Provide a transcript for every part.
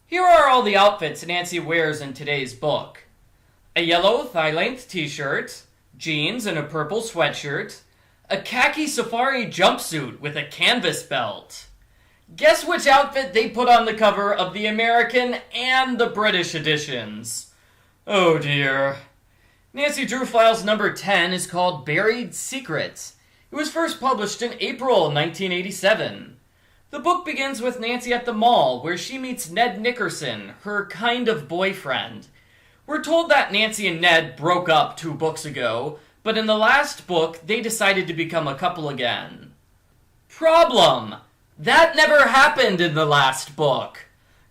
Here are all the outfits Nancy wears in today's book. A yellow thigh-length t-shirt, jeans and a purple sweatshirt, a khaki safari jumpsuit with a canvas belt. Guess which outfit they put on the cover of the American and the British editions? Oh dear. Nancy Drew Files number 10 is called Buried Secrets. It was first published in April 1987. The book begins with Nancy at the mall, where she meets Ned Nickerson, her kind of boyfriend. We're told that Nancy and Ned broke up 2 books ago, but in the last book, they decided to become a couple again. Problem! That never happened in the last book.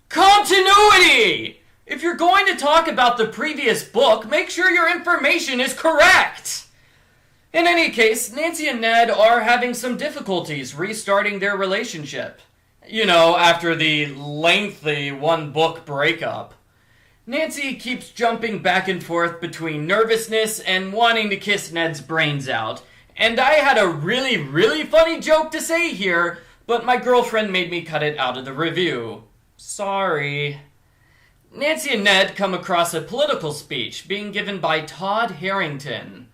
Continuity! If you're going to talk about the previous book, make sure your information is correct! In any case, Nancy and Ned are having some difficulties restarting their relationship. You know, after the lengthy 1-book breakup. Nancy keeps jumping back and forth between nervousness and wanting to kiss Ned's brains out. And I had a really funny joke to say here, but my girlfriend made me cut it out of the review. Sorry. Nancy and Ned come across a political speech being given by Todd Harrington.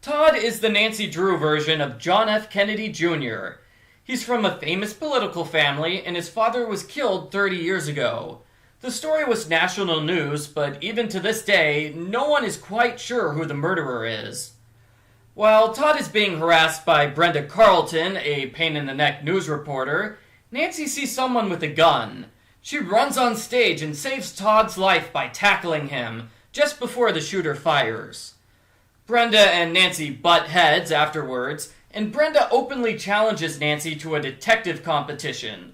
Todd is the Nancy Drew version of John F. Kennedy Jr. He's from a famous political family, and his father was killed 30 years ago. The story was national news, but even to this day, no one is quite sure who the murderer is. While Todd is being harassed by Brenda Carlton, a pain-in-the-neck news reporter, Nancy sees someone with a gun. She runs on stage and saves Todd's life by tackling him, just before the shooter fires. Brenda and Nancy butt heads afterwards, and Brenda openly challenges Nancy to a detective competition.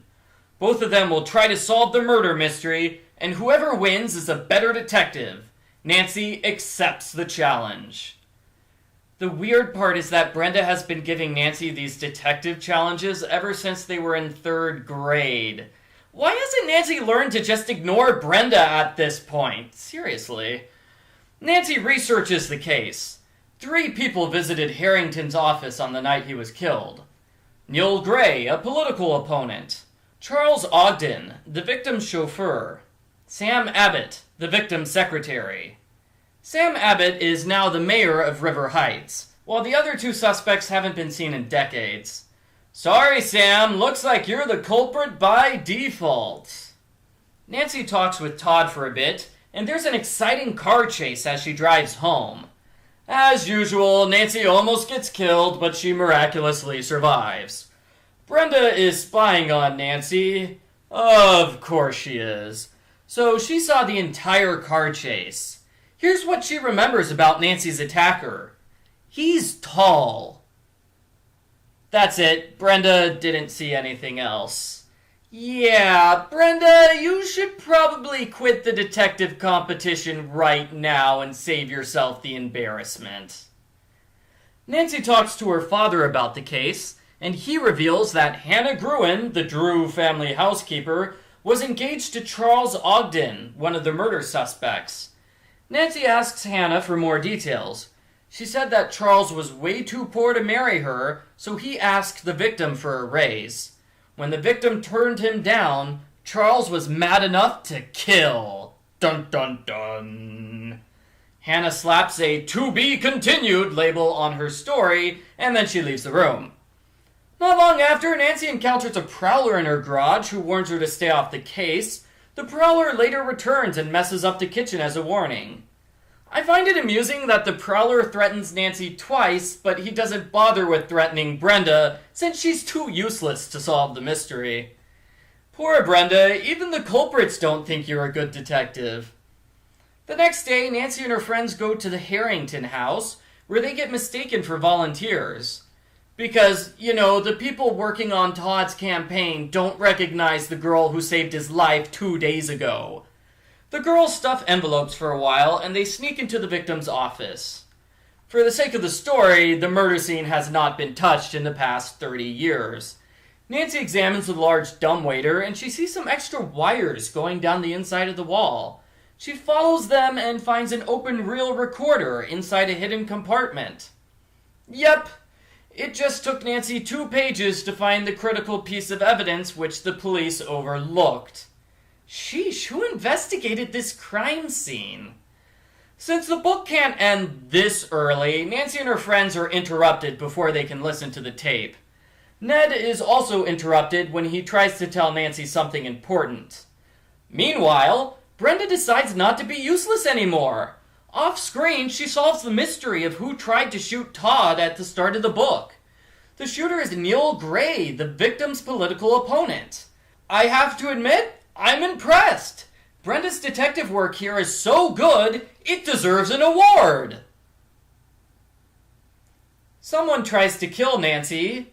Both of them will try to solve the murder mystery, and whoever wins is a better detective. Nancy accepts the challenge. The weird part is that Brenda has been giving Nancy these detective challenges ever since they were in 3rd grade. Why hasn't Nancy learned to just ignore Brenda at this point? Seriously. Nancy researches the case. 3 people visited Harrington's office on the night he was killed. Neil Gray, a political opponent. Charles Ogden, the victim's chauffeur. Sam Abbott, the victim's secretary. Sam Abbott is now the mayor of River Heights, while the other 2 suspects haven't been seen in decades. Sorry, Sam, looks like you're the culprit by default. Nancy talks with Todd for a bit, and there's an exciting car chase as she drives home. As usual, Nancy almost gets killed, but she miraculously survives. Brenda is spying on Nancy. Of course she is. So she saw the entire car chase. Here's what she remembers about Nancy's attacker. He's tall. That's it. Brenda didn't see anything else. Yeah, Brenda, you should probably quit the detective competition right now and save yourself the embarrassment. Nancy talks to her father about the case, and he reveals that Hannah Gruen, the Drew family housekeeper, was engaged to Charles Ogden, one of the murder suspects. Nancy asks Hannah for more details. She said that Charles was way too poor to marry her, so he asked the victim for a raise. When the victim turned him down, Charles was mad enough to kill. Dun dun dun. Hannah slaps a "to be continued" label on her story, and then she leaves the room. Not long after, Nancy encounters a prowler in her garage who warns her to stay off the case. The prowler later returns and messes up the kitchen as a warning. I find it amusing that the prowler threatens Nancy twice, but he doesn't bother with threatening Brenda, since she's too useless to solve the mystery. Poor Brenda, even the culprits don't think you're a good detective. The next day, Nancy and her friends go to the Harrington house, where they get mistaken for volunteers. Because, you know, the people working on Todd's campaign don't recognize the girl who saved his life 2 days ago. The girls stuff envelopes for a while, and they sneak into the victim's office. For the sake of the story, the murder scene has not been touched in the past 30 years. Nancy examines the large dumbwaiter, and she sees some extra wires going down the inside of the wall. She follows them and finds an open reel recorder inside a hidden compartment. Yep, it just took Nancy 2 pages to find the critical piece of evidence which the police overlooked. Sheesh, who investigated this crime scene? Since the book can't end this early, Nancy and her friends are interrupted before they can listen to the tape. Ned is also interrupted when he tries to tell Nancy something important. Meanwhile, Brenda decides not to be useless anymore. Off-screen, she solves the mystery of who tried to shoot Todd at the start of the book. The shooter is Neil Gray, the victim's political opponent. I have to admit, I'm impressed. Brenda's detective work here is so good, it deserves an award. Someone tries to kill Nancy,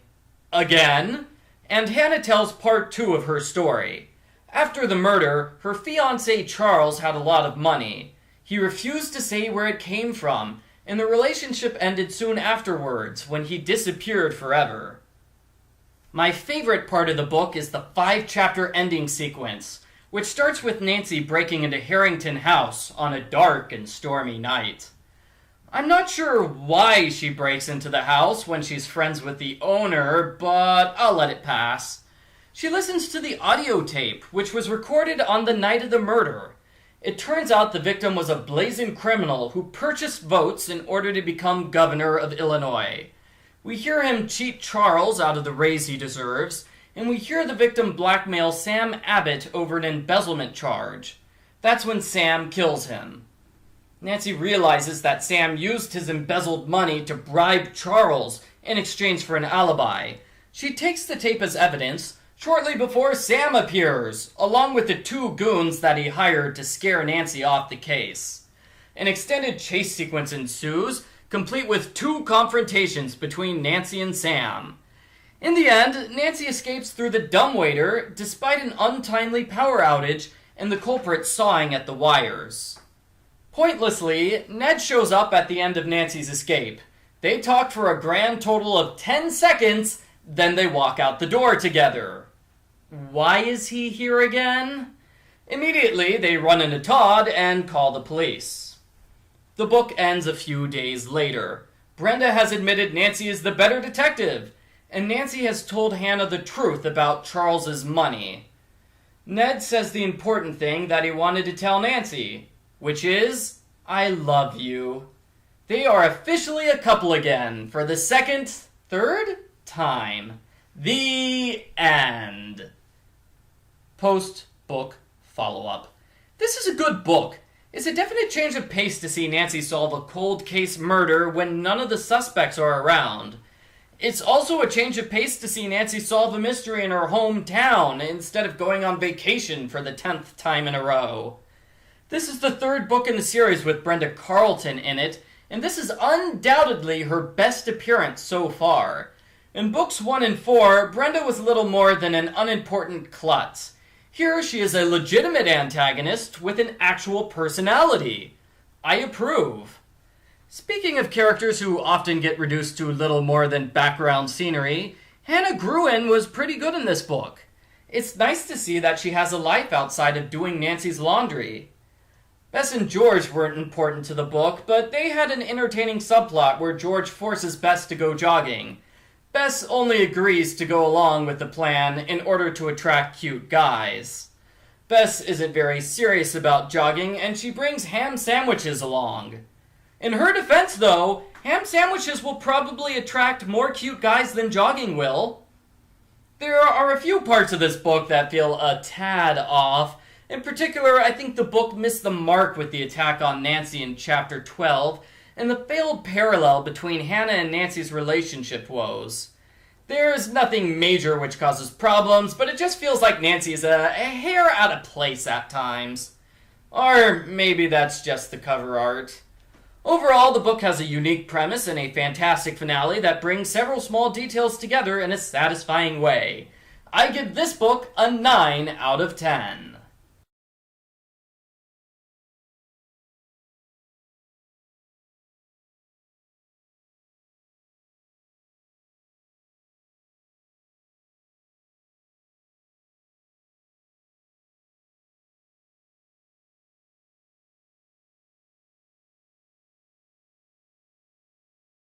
again, and Hannah tells part 2 of her story. After the murder, her fiancé Charles had a lot of money. He refused to say where it came from, and the relationship ended soon afterwards when he disappeared forever. My favorite part of the book is the 5-chapter ending sequence, which starts with Nancy breaking into Harrington House on a dark and stormy night. I'm not sure why she breaks into the house when she's friends with the owner, but I'll let it pass. She listens to the audio tape, which was recorded on the night of the murder. It turns out the victim was a blazing criminal who purchased votes in order to become governor of Illinois. We hear him cheat Charles out of the raise he deserves, and we hear the victim blackmail Sam Abbott over an embezzlement charge. That's when Sam kills him. Nancy realizes that Sam used his embezzled money to bribe Charles in exchange for an alibi. She takes the tape as evidence shortly before Sam appears, along with the 2 goons that he hired to scare Nancy off the case. An extended chase sequence ensues, complete with 2 confrontations between Nancy and Sam. In the end, Nancy escapes through the dumbwaiter despite an untimely power outage and the culprit sawing at the wires. Pointlessly, Ned shows up at the end of Nancy's escape. They talk for a grand total of 10 seconds, then they walk out the door together. Why is he here again? Immediately, they run into Todd and call the police. The book ends a few days later. Brenda has admitted Nancy is the better detective, and Nancy has told Hannah the truth about Charles's money. Ned says the important thing that he wanted to tell Nancy, which is, I love you. They are officially a couple again for the third time. The end. Post-book follow-up. This is a good book. It's a definite change of pace to see Nancy solve a cold case murder when none of the suspects are around. It's also a change of pace to see Nancy solve a mystery in her hometown instead of going on vacation for the 10th time in a row. This is the 3rd book in the series with Brenda Carlton in it, and this is undoubtedly her best appearance so far. In books 1 and 4, Brenda was little more than an unimportant klutz. Here she is a legitimate antagonist with an actual personality. I approve. Speaking of characters who often get reduced to little more than background scenery, Hannah Gruen was pretty good in this book. It's nice to see that she has a life outside of doing Nancy's laundry. Bess and George weren't important to the book, but they had an entertaining subplot where George forces Bess to go jogging. Bess only agrees to go along with the plan in order to attract cute guys. Bess isn't very serious about jogging, and she brings ham sandwiches along. In her defense, though, ham sandwiches will probably attract more cute guys than jogging will. There are a few parts of this book that feel a tad off. In particular, I think the book missed the mark with the attack on Nancy in Chapter 12, and the failed parallel between Hannah and Nancy's relationship woes. There's nothing major which causes problems, but it just feels like Nancy is a hair out of place at times. Or maybe that's just the cover art. Overall, the book has a unique premise and a fantastic finale that brings several small details together in a satisfying way. I give this book a 9 out of 10.